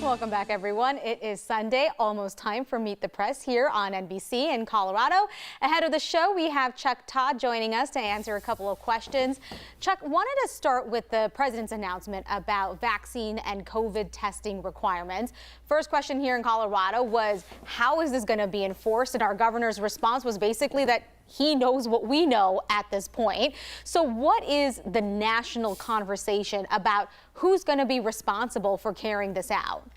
Welcome back, everyone. It is Sunday, almost time for Meet the Press here on NBC in Colorado. Ahead of the show, we have Chuck Todd joining us to answer a couple of questions. Chuck, wanted to start with the president's announcement about vaccine and COVID testing requirements. First question here in Colorado was, how is this going to be enforced? And our governor's response was basically that he knows what we know at this point. So what is the national conversation about who's going to be responsible for carrying this out?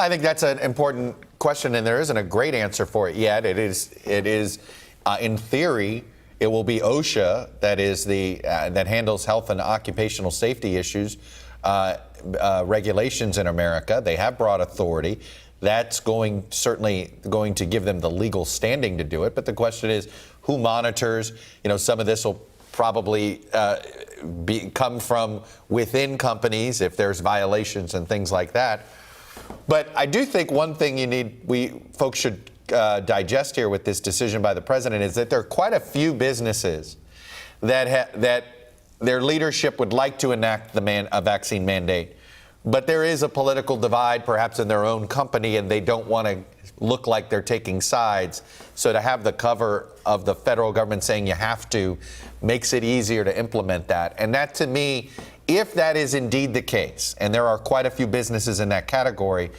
I think that's an important question, and there isn't a great answer for it yet. It is in theory, it will be OSHA that is that handles health and occupational safety issues, regulations in America. They have broad authority. That's certainly going to give them the legal standing to do it. But the question is, who monitors? You know, some of this will probably come from within companies if there's violations and things like that. But I do think one thing folks should digest here with this decision by the president is that there are quite a few businesses that their leadership would like to enact a vaccine mandate. But there is a political divide, perhaps in their own company, and they don't want to look like they're taking sides. So to have the cover of the federal government saying you have to makes it easier to implement that. And that, to me, if that is indeed the case, and there are quite a few businesses in that category,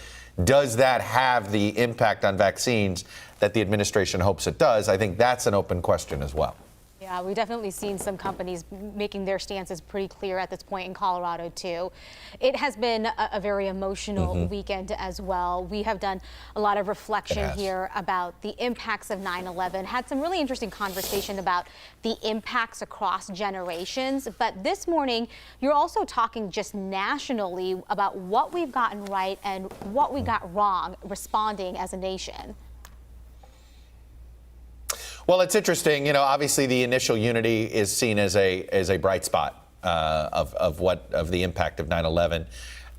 does that have the impact on vaccines that the administration hopes it does? I think that's an open question as well. Yeah, we've definitely seen some companies making their stances pretty clear at this point in Colorado, too. It has been a very emotional weekend as well. We have done a lot of reflection here about the impacts of 9/11, had some really interesting conversation about the impacts across generations. But this morning, you're also talking just nationally about what we've gotten right and what we got wrong responding as a nation. Well, it's interesting. You know, obviously the initial unity is seen as a bright spot of the impact of 9/11,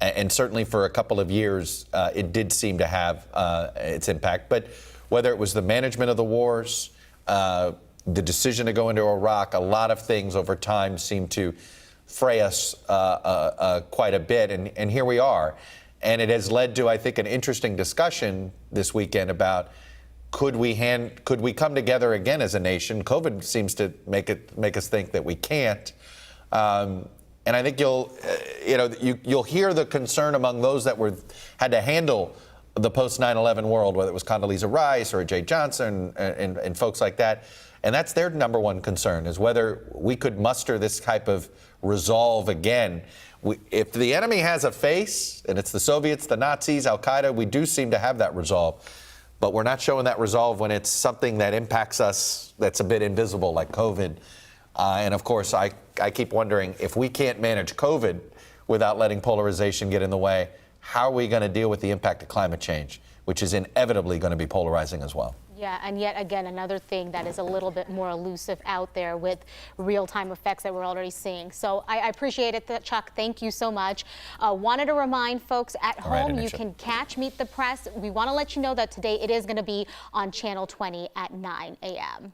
and certainly for a couple of years it did seem to have its impact. But whether it was the management of the wars, the decision to go into Iraq, a lot of things over time seemed to fray us quite a bit, and here we are. And it has led to, I think, an interesting discussion this weekend about could we come together again as a nation? COVID seems to make us think that we can't. And I think you'll hear the concern among those that had to handle the post 9/11 world, whether it was Condoleezza Rice or Jay Johnson and folks like that. And that's their number one concern, is whether we could muster this type of resolve again. If the enemy has a face, and it's the Soviets, the Nazis, Al Qaeda, we do seem to have that resolve. But we're not showing that resolve when it's something that impacts us that's a bit invisible, like COVID. And of course, I keep wondering, if we can't manage COVID without letting polarization get in the way, how are we going to deal with the impact of climate change, which is inevitably going to be polarizing as well? Yeah, and yet again, another thing that is a little bit more elusive out there with real-time effects that we're already seeing. So I appreciate it, Chuck. Thank you so much. Wanted to remind folks at home, you can catch Meet the Press. We want to let you know that today it is going to be on Channel 20 at 9 a.m.